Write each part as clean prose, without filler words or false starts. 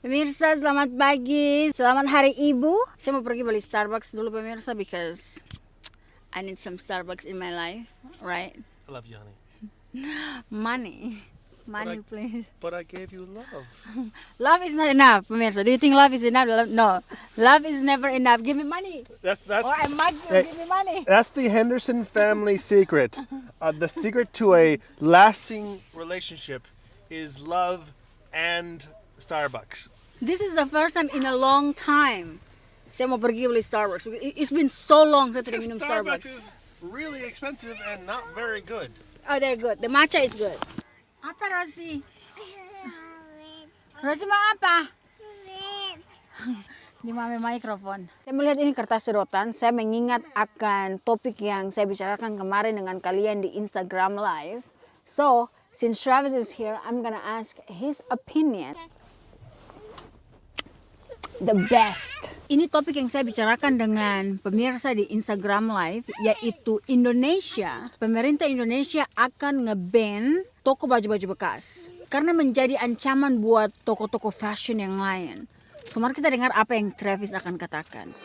Pemirsa, selamat pagi. Selamat Hari Ibu. Saya mau pergi beli Starbucks dulu pemirsa because I need some Starbucks in my life, right? I love you, honey. Money. Money, please. But I gave you love. Love is not enough, pemirsa. Do you think love is enough? No. Love is never enough. Give me money. That's Or I mug you. Hey. Give me money. That's the Henderson family secret. The secret to a lasting relationship is love and Starbucks. This is the first time in a long time. Saya mau pergi beli Starbucks. It's been so long saya tidak minum Starbucks Starbucks. is really expensive and not very good. Oh, they're good. The matcha is good. Apa Rosie? Rosie mau apa? Di mami mikrofon. Saya melihat ini kertas sedotan. Saya mengingat akan topik yang saya bicarakan kemarin dengan kalian di Instagram Live. So, since Travis is here, I'm gonna ask his opinion. The best. Ini topik yang saya bicarakan dengan pemirsa di Instagram Live, yaitu Indonesia. Pemerintah Indonesia akan nge-ban toko baju-baju bekas karena menjadi ancaman buat toko-toko fashion yang lain. So, mari kita dengar apa yang Travis akan katakan.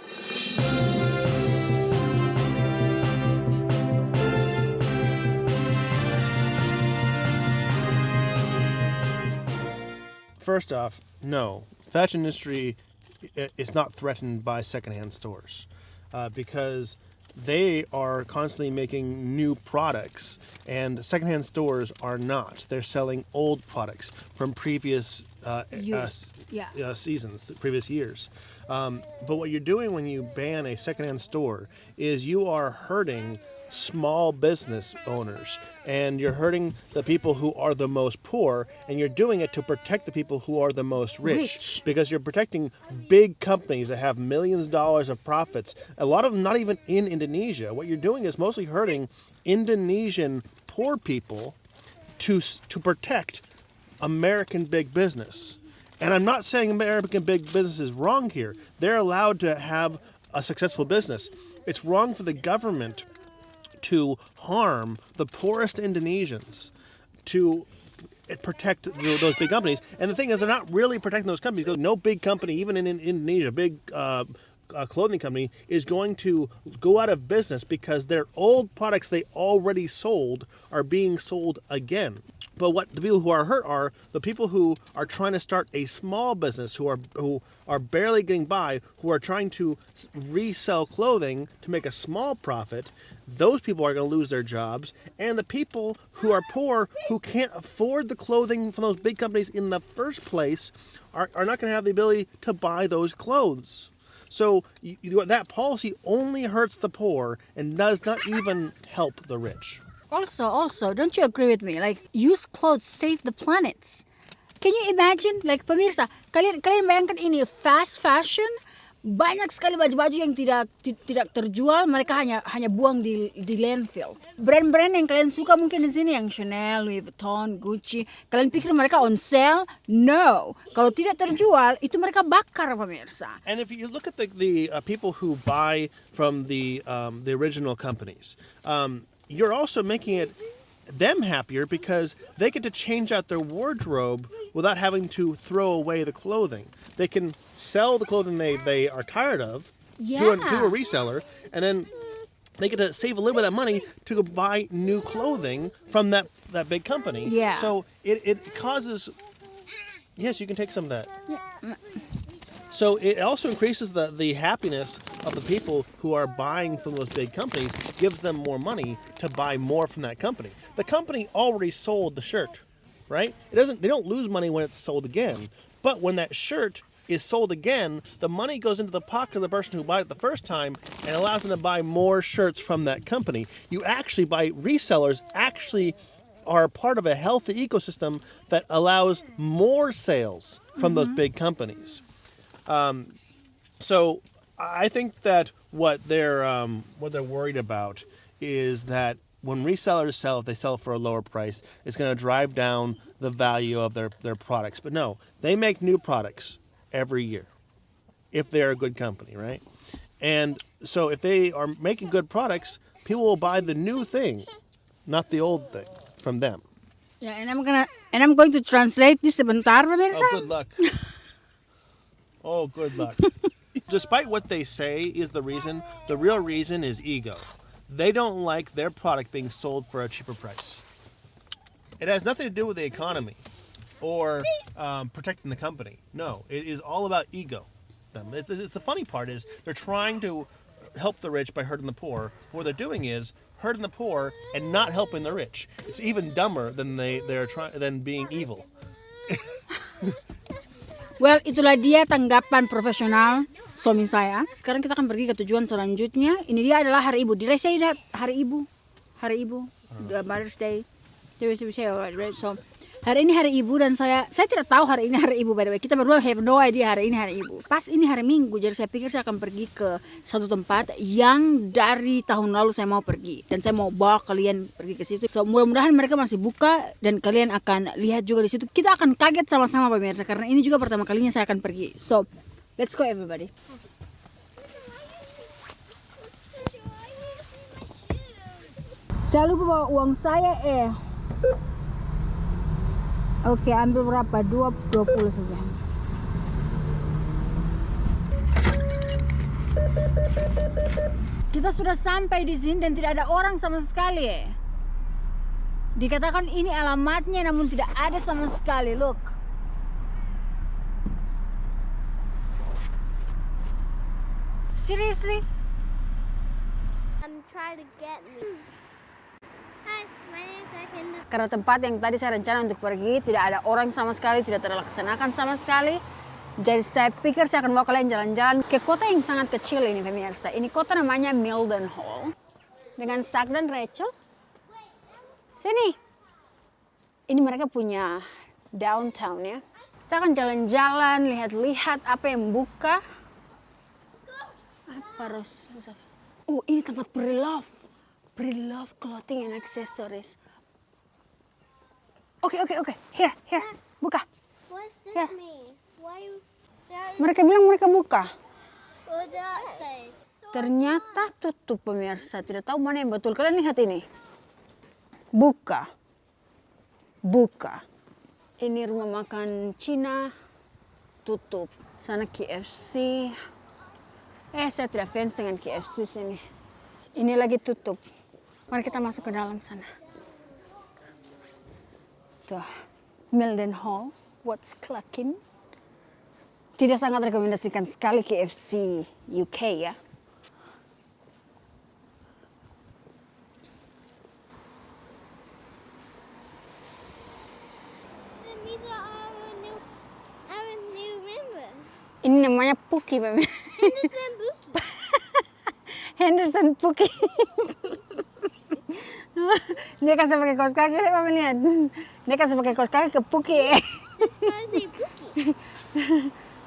First off, no. Fashion industry is not threatened by secondhand stores because they are constantly making new products and secondhand stores are not. They're selling old products from previous seasons, previous years. But what you're doing when you ban a secondhand store is you are hurting small business owners and you're hurting the people who are the most poor, and you're doing it to protect the people who are the most rich. Because you're protecting big companies that have millions of dollars of profits, a lot of them not even in Indonesia. What you're doing is mostly hurting Indonesian poor people to protect American big business. And I'm not saying American big business is wrong here. They're allowed to have a successful business. It's wrong for the government to harm the poorest Indonesians to protect those big companies. And the thing is, they're not really protecting those companies. No big company, even in Indonesia, big clothing company, is going to go out of business because their old products they already sold are being sold again. But what the people who are hurt are the people who are trying to start a small business, who are barely getting by, who are trying to resell clothing to make a small profit. Those people are going to lose their jobs, and the people who are poor, who can't afford the clothing from those big companies in the first place, are not going to have the ability to buy those clothes. So that policy only hurts the poor and does not even help the rich. Also, don't you agree with me? Like, used clothes save the planets. Can you imagine? Like, pemirsa, kalian bayangkan ini, fast fashion, banyak sekali baju-baju yang tidak terjual, mereka hanya buang di landfill. Brand-brand yang kalian suka mungkin di sini yang Chanel, Louis Vuitton, Gucci. Kalian pikir mereka on sale? No. Kalau tidak terjual, itu mereka bakar pemirsa. And if you look at the people who buy from the original companies, you're also making them happier because they get to change out their wardrobe without having to throw away the clothing. They can sell the clothing they are tired of to a reseller, and then they get to save a little bit of that money to go buy new clothing from that big company. Yeah. So it causes... Yes, you can take some of that. So it also increases the happiness of the people who are buying from those big companies, gives them more money to buy more from that company. The company already sold the shirt, right? They don't lose money when it's sold again. But when that shirt is sold again, the money goes into the pocket of the person who bought it the first time and allows them to buy more shirts from that company. Resellers actually are part of a healthy ecosystem that allows more sales from those big companies. So I think that what they're worried about is that when resellers sell, if they sell for a lower price, it's going to drive down the value of their products. But no, they make new products every year if they're a good company, right? And so if they are making good products, people will buy the new thing, not the old thing from them. Yeah, and I'm going to translate this sebentar, pemirsa. Oh, good luck. Oh, good luck. Despite what they say is the reason, the real reason is ego. They don't like their product being sold for a cheaper price. It has nothing to do with the economy or protecting the company. No, it is all about ego. It's the funny part is they're trying to help the rich by hurting the poor. What they're doing is hurting the poor and not helping the rich. It's even dumber than than being evil. Well, itulah dia tanggapan profesional suami saya. Sekarang kita akan pergi ke tujuan selanjutnya. Ini dia adalah Hari Ibu. Did I say that? Hari Ibu. Hari Ibu. The Mother's Day. So, hari ini Hari Ibu dan saya tidak tahu hari ini Hari Ibu, by the way. Kita berdua have no idea hari ini Hari Ibu. Pas ini hari Minggu, jadi saya pikir saya akan pergi ke satu tempat yang dari tahun lalu saya mau pergi. Dan saya mau bawa kalian pergi ke situ. So, mudah-mudahan mereka masih buka dan kalian akan lihat juga di situ. Kita akan kaget sama-sama pemirsa karena ini juga pertama kalinya saya akan pergi. So, let's go everybody. Saya lupa bawa uang saya Oke, ambil berapa? 20 saja. Kita sudah sampai di sini dan tidak ada orang sama sekali. Dikatakan ini alamatnya namun tidak ada sama sekali. Look. Seriously? Try to get me. Hi, my name is Akinda. Karena tempat yang tadi saya rencana untuk pergi tidak ada orang sama sekali, tidak terlaksanakan sama sekali. Jadi saya pikir saya akan bawa kalian jalan-jalan ke kota yang sangat kecil ini pemirsa. Ini kota namanya Mildenhall. Dengan Zack dan Rachel. Sini. Ini mereka punya downtown ya. Kita akan jalan-jalan, lihat-lihat apa yang buka. Apa harus? Oh, ini tempat pre-love. Pre-love clothing and accessories. Oke. Here. Buka. What's this Yeah. mean? Why you? Mereka bilang mereka buka. What that says? Ternyata tutup pemirsa. Tidak tahu mana yang betul. Kalian lihat ini. Buka. Ini rumah makan Cina. Tutup. Sana KFC. Saya tidak fans dengan KFC sini. Ini lagi tutup. Mari kita masuk ke dalam sana. Tuh. Mildenhall. What's clucking? Tidak sangat rekomendasikan sekali KFC UK ya. That means I'm a new member. Ini namanya Puki, Pak. Henderson Buki. Henderson Puki. Dia kasih pakai kaos kaki, Pak, lihat. Dia kasih pakai kaos kaki ke Puki. This guy say Buki.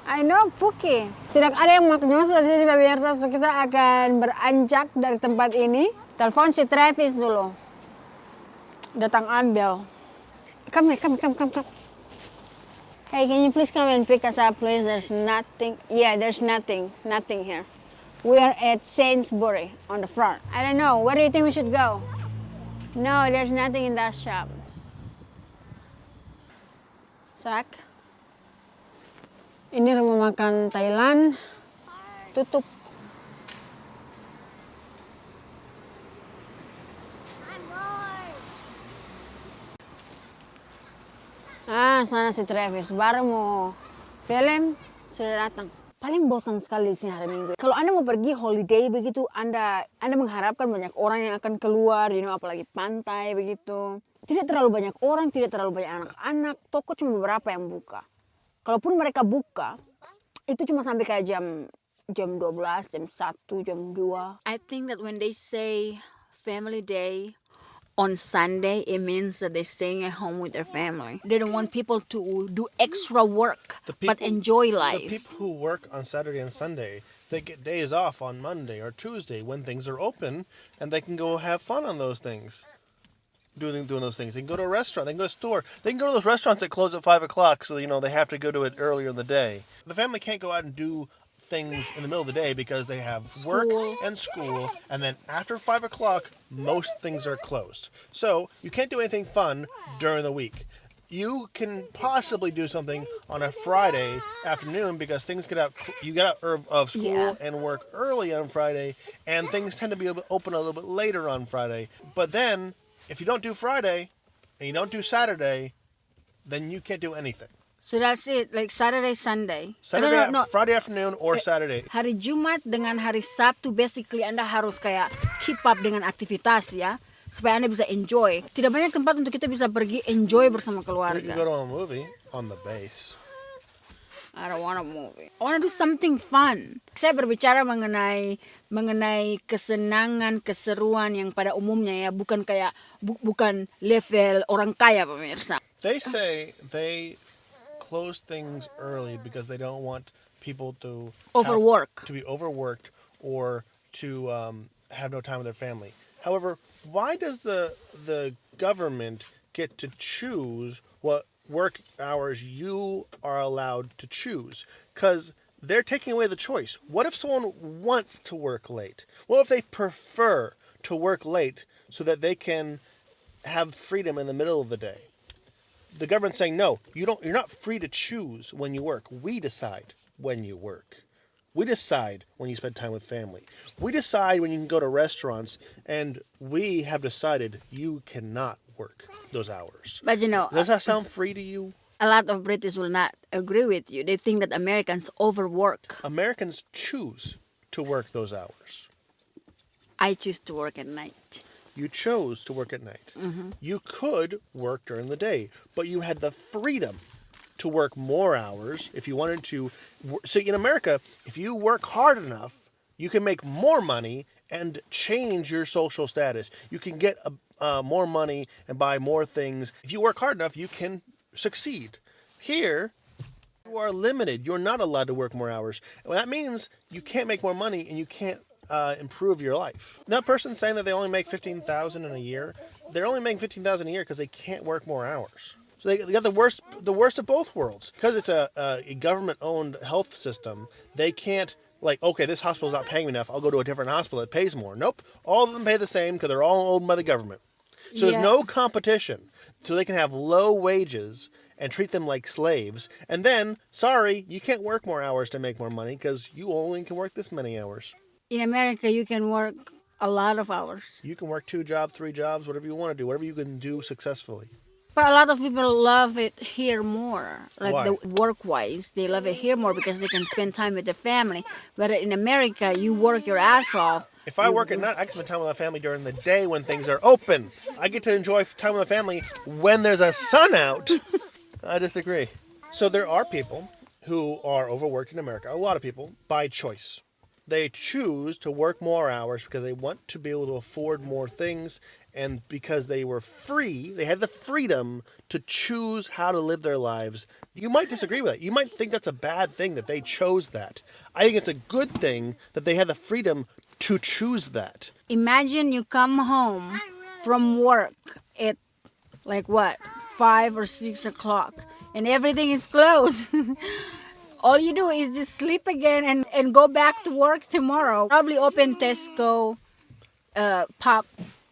I know Puki. Tidak ada yang mau nyusul di sini, pemirsa. So kita akan beranjak dari tempat ini. Telepon si Travis dulu. Datang ambil. Come. Hey, can you please come and pick us up, please? There's nothing. Yeah, there's nothing here. We are at Sainsbury on the front. I don't know. Where do you think we should go? No, there's nothing in that shop. Zack. Ini rumah makan Thailand. Tutup. I'm bored. Sana si Travis. Baru mau film, sudah datang. Paling bosan sekali di sini hari Minggu. Kalau Anda mau pergi holiday begitu, Anda mengharapkan banyak orang yang akan keluar, apalagi pantai begitu. Tidak terlalu banyak orang, tidak terlalu banyak anak-anak. Toko cuma beberapa yang buka. Kalaupun mereka buka, itu cuma sampai kayak jam 12, jam 1, jam 2. I think that when they say family day on Sunday, it means that they're staying at home with their family. They don't want people to do extra work, but enjoy life. The people who work on Saturday and Sunday, they get days off on Monday or Tuesday when things are open, and they can go have fun on those things. Doing those things. They can go to a restaurant, they can go to a store. They can go to those restaurants that close at 5 o'clock, so they have to go to it earlier in the day. The family can't go out and do things in the middle of the day because they have work and school, and then after 5 o'clock, most things are closed. So you can't do anything fun during the week. you can possibly do something on a Friday afternoon because things get out. You get out of school Yeah. and work early on Friday, and things tend to be open a little bit later on Friday. But then, if you don't do Friday and you don't do Saturday, then you can't do anything. So that's it, like Saturday, Sunday. Saturday, No. Friday afternoon, or Saturday. Hari Jumat dengan hari Sabtu basically Anda harus kayak keep up dengan aktivitas ya, supaya Anda bisa enjoy. Tidak banyak tempat untuk kita bisa pergi enjoy bersama You can keluarga. go to a movie on the base. I don't want a movie. I want to do something fun. Saya berbicara mengenai kesenangan, keseruan yang pada umumnya ya, bukan kayak bukan level orang kaya pemirsa. They say they close things early because they don't want people to Overwork. to be overworked or to have no time with their family. However, why does the government get to choose what work hours you are allowed to choose? Because they're taking away the choice. What if someone wants to work late? What if they prefer to work late so that they can have freedom in the middle of the day? The government's saying no. You're not free to choose when you work. We decide when you work. We decide when you spend time with family. We decide when you can go to restaurants, and we have decided you cannot work those hours. But you know, Does that sound free to you? a lot of British will not agree with you. They think that Americans overwork. Americans choose to work those hours. I choose to work at night. You chose to work at night. You could work during the day, but you had the freedom to work more hours if you wanted to. So in America, if you work hard enough, you can make more money and change your social status. You can get more money and buy more things. If you work hard enough, you can succeed. Here, you are limited. You're not allowed to work more hours. Well, that means you can't make more money and you can't improve your life. That person saying that they only make $15,000 in a year, they're only making $15,000 a year because they can't work more hours. So they got the worst of both worlds. Because it's a government-owned health system, they can't, like, okay, this hospital's not paying me enough, I'll go to a different hospital that pays more. Nope. All of them pay the same because they're all owned by the government. So there's Yeah. no competition. So they can have low wages and treat them like slaves. And then, sorry, you can't work more hours to make more money because you only can work this many hours. In America, you can work a lot of hours. You can work 2 jobs, 3 jobs, whatever you want to do, whatever you can do successfully. But a lot of people love it here more. Like Why? the work-wise, they love it here more because they can spend time with their family. But in America, you work your ass off. If I work at night, I can spend time with my family during the day when things are open. I get to enjoy time with my family when there's a sun out. I disagree. So there are people who are overworked in America, a lot of people, by choice. They choose to work more hours because they want to be able to afford more things, and because they were free, they had the freedom to choose how to live their lives. You might disagree with it. You might think that's a bad thing that they chose that. I think it's a good thing that they had the freedom to choose that. Imagine you come home from work at like what, 5 or 6 o'clock, and everything is closed. All you do is just sleep again and go back to work tomorrow. Probably open Tesco, pop.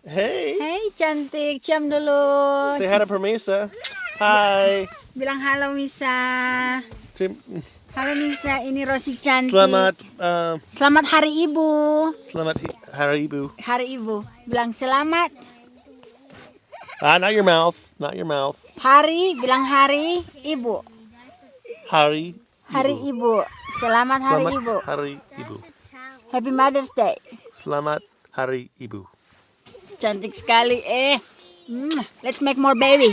Hey, Hey, cantik, cium dulu. say hi to Permisa. Hi. Bilang halo Misa. Tim- Halo Misa, ini Rosi cantik. Selamat, Selamat Hari Ibu. selamat Hari Ibu. Hari Ibu. Bilang selamat. Not your mouth, not your mouth. Hari, bilang Hari Ibu. Hari. Hari Ibu. Selamat Hari Selamat Ibu. Hari Ibu. Happy Mother's Day. Selamat Hari Ibu. Cantik sekali. Let's make more baby.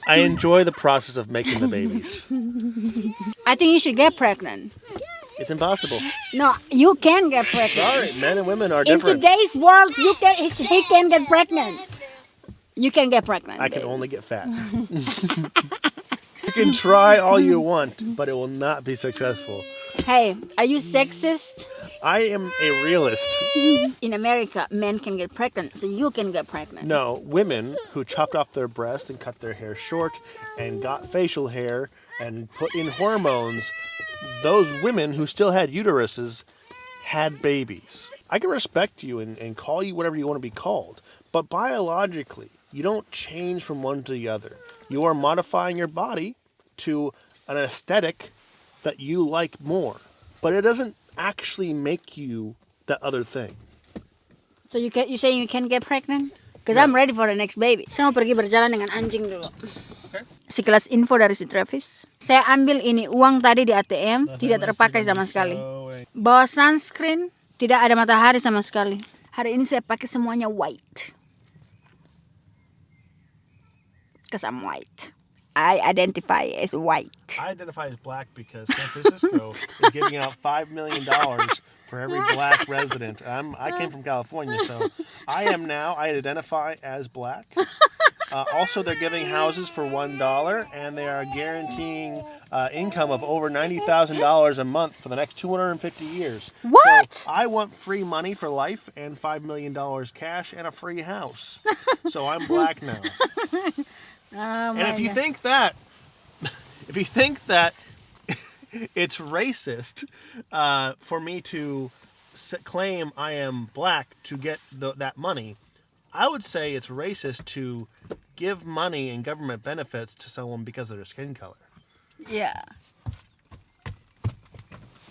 I enjoy the process of making the babies. I think you should get pregnant. It's impossible. No, you can get pregnant. Sorry, men and women are In different. today's world, he can get pregnant. You can get pregnant. I can babe. only get fat. You can try all you want, but it will not be successful. Hey, are you sexist? I am a realist. In America, men can get pregnant, so you can get pregnant. No, women who chopped off their breasts and cut their hair short and got facial hair and put in hormones, those women who still had uteruses had babies. I can respect you and call you whatever you want to be called, but biologically, you don't change from one to the other. You are modifying your body to an aesthetic that you like more. But it doesn't actually make you that other thing. So you say you can get pregnant? Because I'm ready for the next baby. Saya mau pergi berjalan dengan anjing dulu. Okay. Sekilas info dari si Travis. Saya ambil ini uang tadi di ATM, tidak terpakai sama sekali. Bawa sunscreen, tidak ada matahari sama sekali. Hari ini saya pakai semuanya white. Because I'm white. I identify as white. I identify as black because San Francisco is giving out $5 million for every black resident. I came from California, so I identify as black. Also, they're giving houses for $1, and they are guaranteeing income of over $90,000 a month for the next 250 years. What? So I want free money for life and $5 million cash and a free house. So I'm black now. Oh, And if you think that it's racist for me to claim I am black to get that money, I would say it's racist to give money and government benefits to someone because of their skin color. Yeah.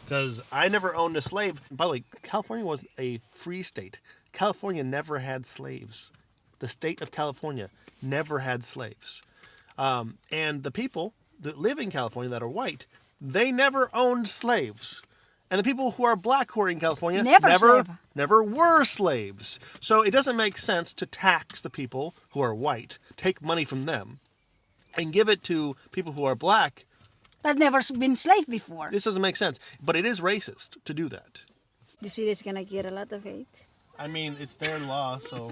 Because I never owned a slave. By the way, California was a free state. California never had slaves. The state of California never had slaves. And the people that live in California that are white, they never owned slaves. And the people who are black who are in California never were slaves. So it doesn't make sense to tax the people who are white, take money from them, and give it to people who are black. That never been slave before. This doesn't make sense. But it is racist to do that. This video is gonna get a lot of hate. I mean, it's their law, so...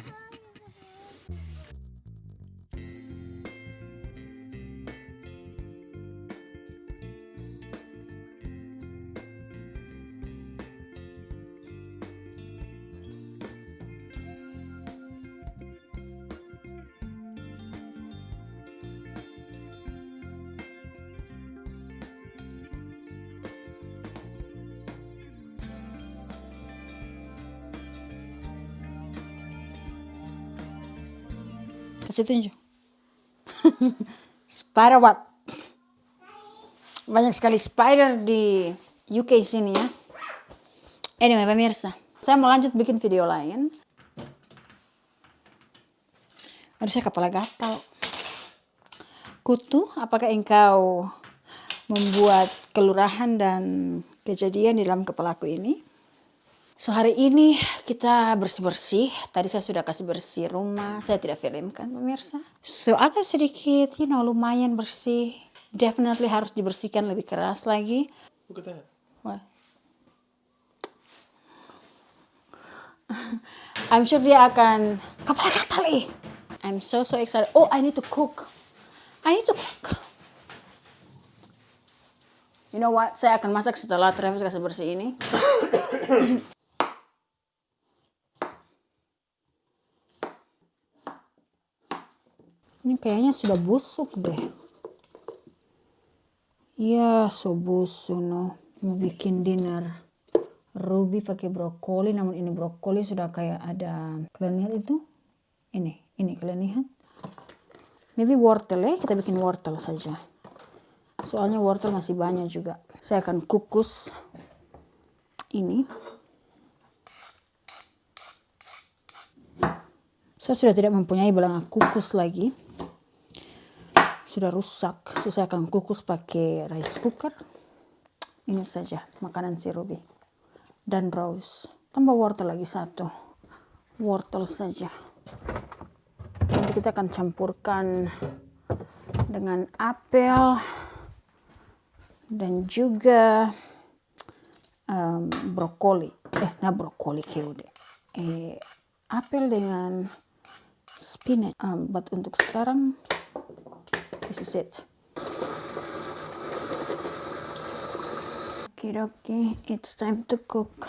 Kasih tunjuk. Spider what? Banyak sekali spider di UK sini ya. Anyway, pemirsa, saya mau lanjut bikin video lain. Aduh, saya kepala gatal. Kutu, apakah engkau membuat kelurahan dan kejadian di dalam kepalaku ini? So hari ini kita bersih-bersih. Tadi saya sudah kasih bersih rumah. Saya tidak filmkan pemirsa. So agak sedikit, lumayan bersih. Definitely harus dibersihkan lebih keras lagi. Look at that. What? I'm sure dia akan kepala gatal eh. I'm so excited. Oh, I need to cook. You know what? Saya akan masak setelah Travis kasih bersih ini. Ini kayaknya sudah busuk deh. Ya, so busuk no. Mau bikin dinner. Ruby pakai brokoli, namun ini brokoli sudah kayak ada. Kalian lihat itu? Ini kalian lihat? Maybe wortel ya, kita bikin wortel saja. Soalnya wortel masih banyak juga. Saya akan kukus ini. Saya sudah tidak mempunyai belanga kukus lagi. Sudah rusak. So, saya akan kukus pakai rice cooker. Ini saja makanan si Ruby. Dan Rose. Tambah wortel lagi satu. Wortel saja. Nanti kita akan campurkan dengan apel. Dan juga brokoli. Brokoli keude. Apel dengan spinach. But untuk sekarang, this is it. Okay, it's time to cook.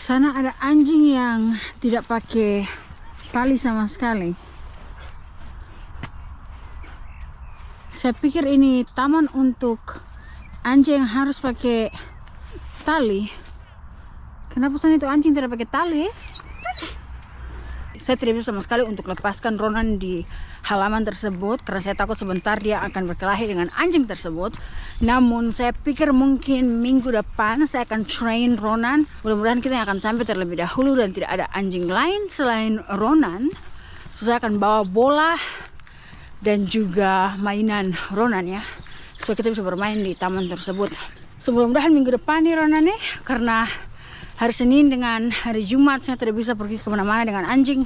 Sana ada anjing yang tidak pakai tali sama sekali. Saya pikir ini taman untuk anjing yang harus pakai tali. Kenapa sana itu anjing tidak pakai tali? Saya tidak bisa sama sekali untuk lepaskan Ronan di halaman tersebut karena saya takut sebentar dia akan berkelahi dengan anjing tersebut. Namun saya pikir mungkin minggu depan saya akan train Ronan. Mudah-mudahan kita akan sampai terlebih dahulu dan tidak ada anjing lain selain Ronan. So, saya akan bawa bola dan juga mainan Ronan ya, supaya kita bisa bermain di taman tersebut. So, mudah-mudahan minggu depan nih Ronan nih, karena hari Senin dengan hari Jumat saya tidak bisa pergi kemana-mana dengan anjing.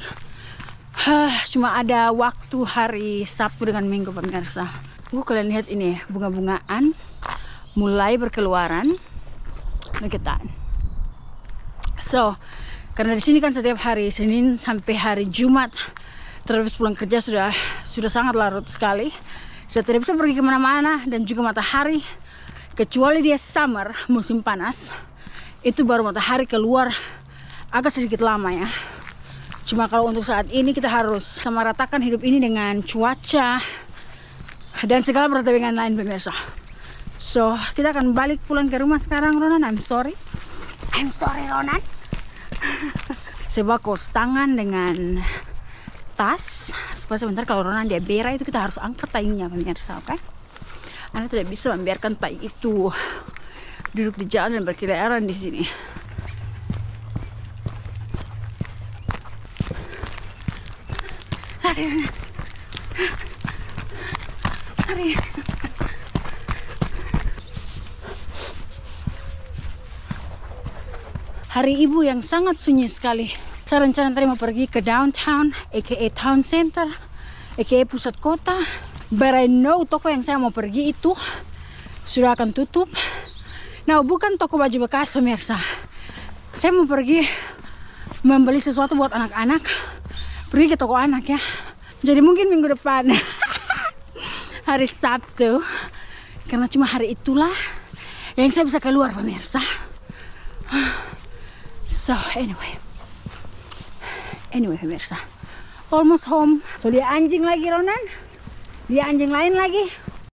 Cuma ada waktu hari Sabtu dengan Minggu pemirsa. Kalian lihat ini bunga-bungaan mulai berkeluaran. Look at that. So, karena di sini kan setiap hari Senin sampai hari Jumat terus pulang kerja sudah sangat larut sekali. Saya tidak bisa pergi kemana-mana dan juga matahari kecuali dia summer, musim panas. Itu baru matahari keluar agak sedikit lama ya. Cuma kalau untuk saat ini kita harus samaratakan hidup ini dengan cuaca dan segala pertimbangan lain pemirsa. So, kita akan balik pulang ke rumah sekarang Ronan. I'm sorry Ronan. Saya bawa kaos tangan dengan tas supaya sebentar kalau Ronan dia berak itu kita harus angkat tainya pemirsa, oke? Anda tidak bisa membiarkan tai itu duduk di jalan dan berkeliaran di sini. Hari Ibu yang sangat sunyi sekali. Saya rencana tadi mau pergi ke downtown, aka town center, aka pusat kota. But I know toko yang saya mau pergi itu sudah akan tutup. Nah, bukan toko baju bekas pemirsa. Saya mau pergi membeli sesuatu buat anak-anak. Pergi ke toko anak ya. Jadi mungkin minggu depan hari Sabtu. Karena cuma hari itulah yang saya bisa keluar pemirsa. So anyway pemirsa, almost home. So dia anjing lagi Ronan. Dia anjing lain lagi.